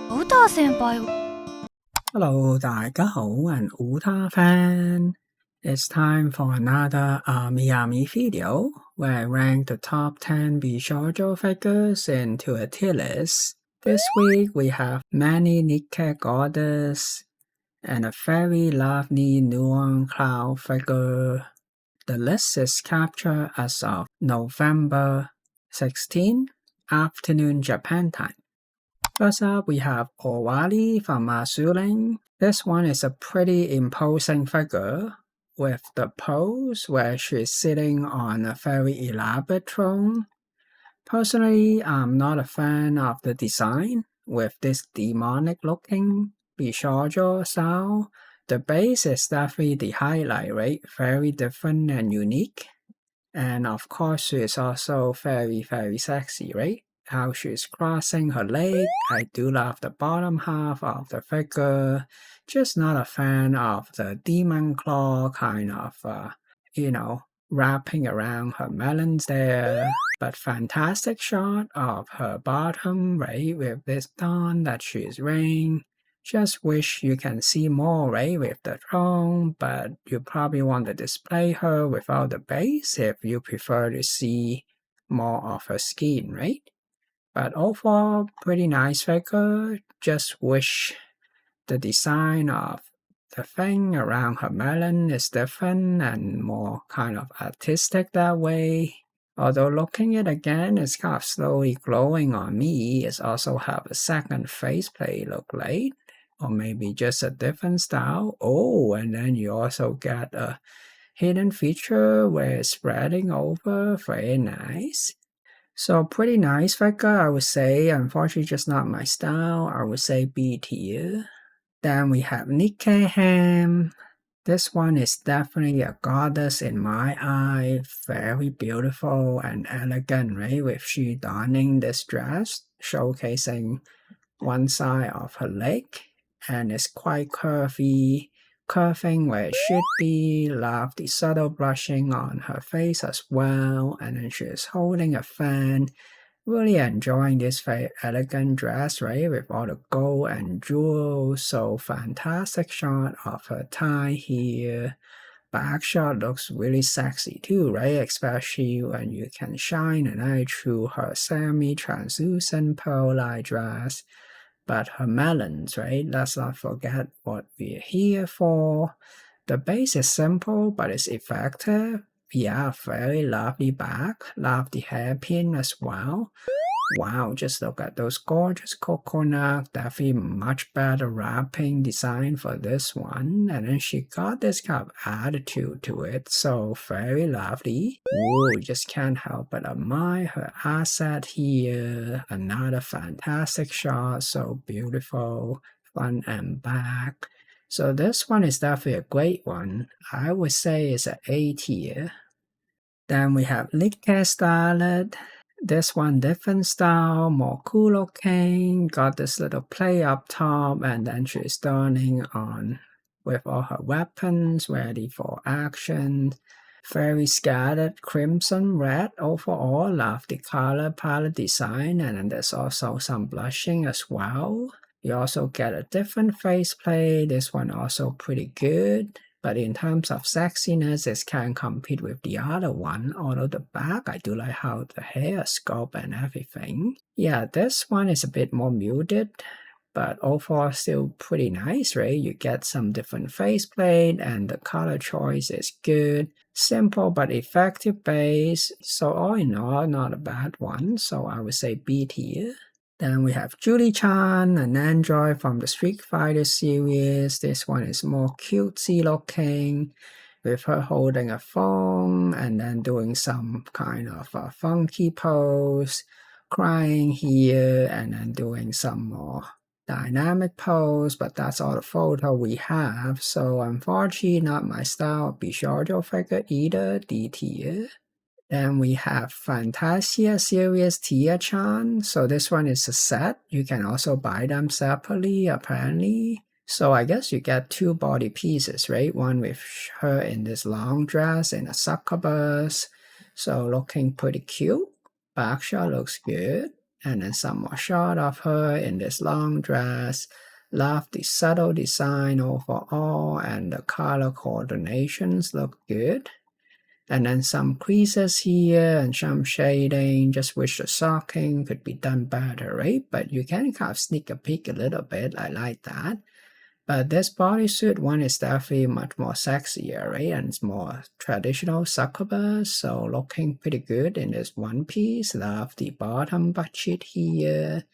Utaha 先輩 Hello, 大家好, I'm Utaha fan. It's time for another AmiAmi video where I rank the top 10 bishoujo figures into a tier list. This week we have many Nikke goddess and a very lovely neon cloud figure. The list is captured as of November 16, afternoon Japan time. First up, we have Owari from Masuling. This one is a pretty imposing figure with the pose where she's sitting on a very elaborate throne. Personally, I'm not a fan of the design with this demonic looking bishoujo style. The base is definitely the highlight, right? Very different and unique. And of course, she is also very, very sexy, right? How she's crossing her leg. I do love the bottom half of the figure. Just not a fan of the demon claw kind of, wrapping around her melons there. But fantastic shot of her bottom, right? With this dawn that she's wearing. Just wish you can see more, right, with the throne, but you probably want to display her without the base if you prefer to see more of her skin, right? But overall, pretty nice figure. Just wish the design of the thing around her melon is different and more kind of artistic that way. Although looking at it again, it's kind of slowly glowing on me. It also have a second faceplate look like. Or maybe just a different style. Oh, and then you also get a hidden feature where it's spreading over. Very nice. So pretty nice figure, I would say. Unfortunately, just not my style. I would say B tier. Then we have Nikke. This one is definitely a goddess in my eye. Very beautiful and elegant, right? With she donning this dress, showcasing one side of her leg. And it's quite curving where it should be. Love the subtle brushing on her face as well. And then she's holding a fan. Really enjoying this very elegant dress, right? With all the gold and jewels. So fantastic shot of her tie here. Back shot looks really sexy too, right? Especially when you can shine an eye through her semi-translucent pearl-like dress. But her melons, right? Let's not forget what we're here for. The base is simple, but it's effective. Yeah, very lovely back. Love the hairpin as well. Wow, just look at those gorgeous coconut. Definitely much better wrapping design for this one. And then she got this kind of attitude to it. So very lovely. Ooh, just can't help but admire her asset here. Another fantastic shot. So beautiful. Front and back. So this one is definitely a great one. I would say it's an A tier. Then we have Nikke styled. This one different style, more cool looking. Got this little play up top, and then she's turning on with all her weapons ready for action. Very scattered crimson red overall. Love the color palette design, and then there's also some blushing as well. You also get a different faceplate. This one also pretty good. But in terms of sexiness, it can't compete with the other one. Although the back, I do like how the hair sculpt and everything. Yeah, this one is a bit more muted, but overall still pretty nice, right? You get some different faceplate and the color choice is good. Simple but effective base. So all in all, not a bad one. So I would say B tier. Then we have Julie-chan, an android from the Street Fighter series. This one is more cutesy looking, with her holding a phone and then doing some kind of a funky pose, crying here, and then doing some more dynamic pose, but that's all the photo we have. So unfortunately, not my style of bishoujo figure either, D tier. Then we have Fantasia series Thea-chan. So this one is a set. You can also buy them separately, apparently. So I guess you get two body pieces, right? One with her in this long dress and a succubus. So looking pretty cute. Back shot looks good. And then some more shot of her in this long dress. Love the subtle design overall, and the color coordinations look good. And then some creases here and some shading. Just wish the socking could be done better, right? But you can kind of sneak a peek a little bit. I like that. But this bodysuit one is definitely much more sexier, right? And it's more traditional succubus, so looking pretty good in this one piece. Love the bottom budget here.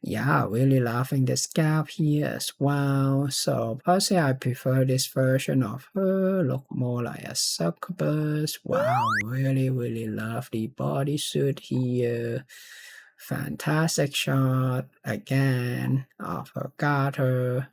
Yeah, really loving the scalp here as well. So personally, I prefer this version of her. Look more like a succubus. Wow, really, really love the bodysuit here. Fantastic shot again of her garter.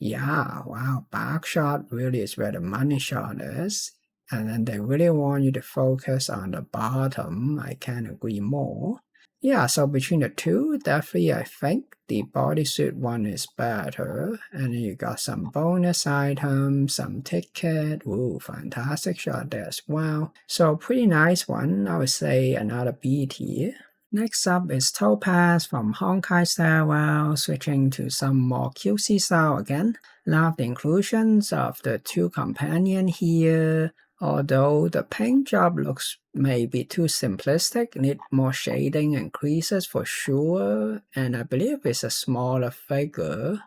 Yeah, wow, back shot really is where the money shot is. And then they really want you to focus on the bottom. I can't agree more. Yeah, so between the two, definitely I think the bodysuit one is better. And then you got some bonus items, some ticket. Ooh, fantastic shot there as well. So pretty nice one. I would say another B tier. Next up is Topaz from Honkai Stairwell, switching to some more cutesy style again. Love the inclusions of the two companion here, although the paint job looks maybe too simplistic, need more shading and creases for sure, and I believe it's a smaller figure.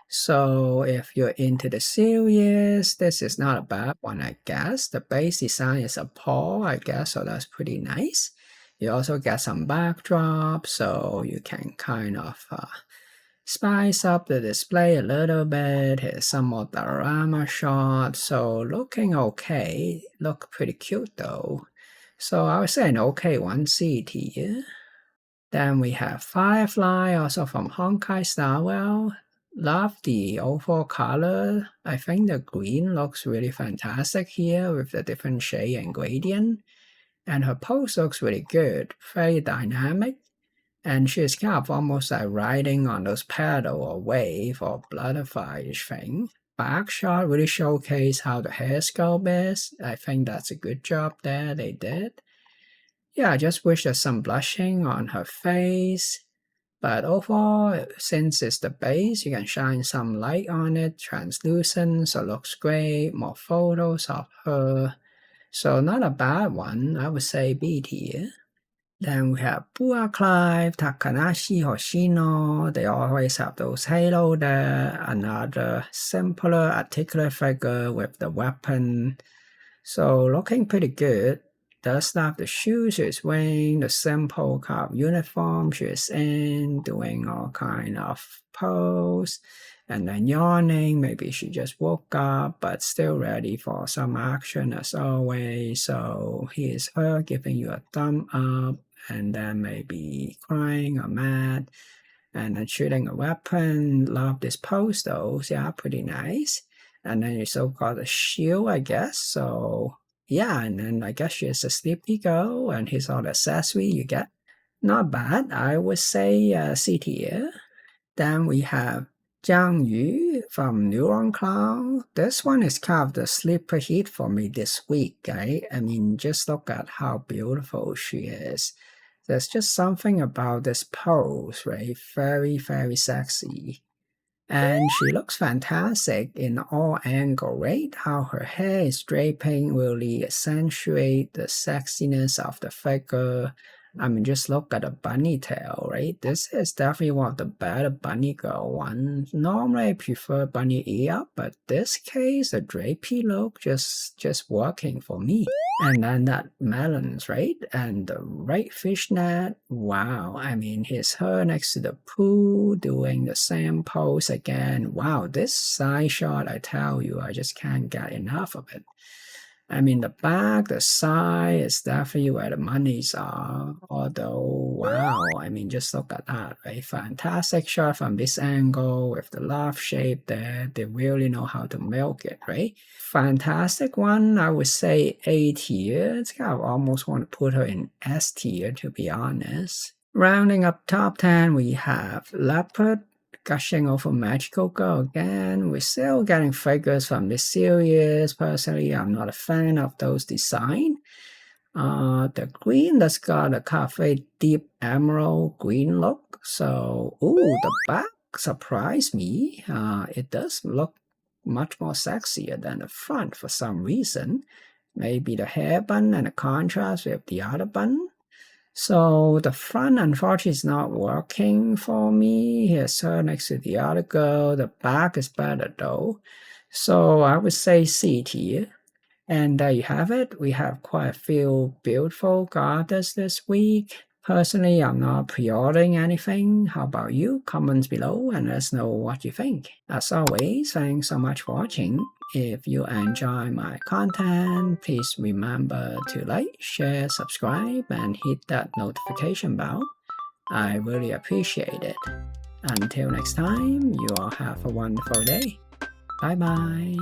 So if you're into the series, this is not a bad one, I guess. The base design is a paw, I guess, so that's pretty nice. You also get some backdrop, so you can kind of spice up the display a little bit. Here's some more diorama shots, so looking okay. Look pretty cute though. So I would say an okay one, C tier. Then we have Firefly, also from Honkai Stairwell. Love the overall color. I think the green looks really fantastic here with the different shade and gradient. And her pose looks really good, very dynamic. And she's kind of almost like riding on those paddle or wave or butterfly-ish thing. Back shot really showcase how the hair sculpt is. I think that's a good job there they did. Yeah, I just wish there's some blushing on her face. But overall, since it's the base, you can shine some light on it, translucent, so it looks great. More photos of her. So not a bad one, I would say B tier. Then we have Bua Clive, Takanashi Hoshino. They always have those halo there. Another simpler, articulate figure with the weapon. So looking pretty good. Does have the shoes she's wearing, the simple kind of uniform she's in, doing all kind of pose, and then yawning. Maybe she just woke up, but still ready for some action as always. So here's her giving you a thumb up, and then maybe crying or mad, and then shooting a weapon. Love this pose though. Yeah, pretty nice. And then you still got a shield, I guess. So yeah, and then I guess she's a sleepy girl, and here's all the accessory you get. Not bad, I would say C tier. Then we have Jiang Yu from Neuron Cloud. This one is kind of the sleeper hit for me this week, right? I mean, just look at how beautiful she is. There's just something about this pose, right? Very, very sexy. And she looks fantastic in all angles, right? How her hair is draping really accentuate the sexiness of the figure. I mean, just look at the bunny tail, right? This is definitely one of the better bunny girl ones. Normally, I prefer bunny ear, but this case, the drapey look just working for me. And then that melons, right? And the right fishnet. Wow. I mean, here's her next to the pool doing the same pose again. Wow, this side shot, I tell you, I just can't get enough of it. I mean, the back, the side is definitely where the monies are. Although, wow, I mean, just look at that, right? Fantastic shot from this angle with the love shape there. They really know how to milk it, right? Fantastic one, I would say A tier. It's kind of almost want to put her in S tier, to be honest. Rounding up top 10, we have Leopard, gushing over Magical Girl again. We're still getting figures from this series. Personally, I'm not a fan of those design. The green that's got a cafe deep emerald green look. So, ooh, the back surprised me. It does look much more sexier than the front for some reason. Maybe the hair bun and the contrast with the other bun. So the front unfortunately is not working for me. Here's her next to the other girl. The back is better though. So I would say C tier. And there you have it. We have quite a few beautiful goddesses this week. Personally, I'm not pre-ordering anything. How about you? Comments below and let us know what you think. As always, thanks so much for watching. If you enjoy my content, please remember to like, share, subscribe, and hit that notification bell. I really appreciate it. Until next time, you all have a wonderful day. Bye bye.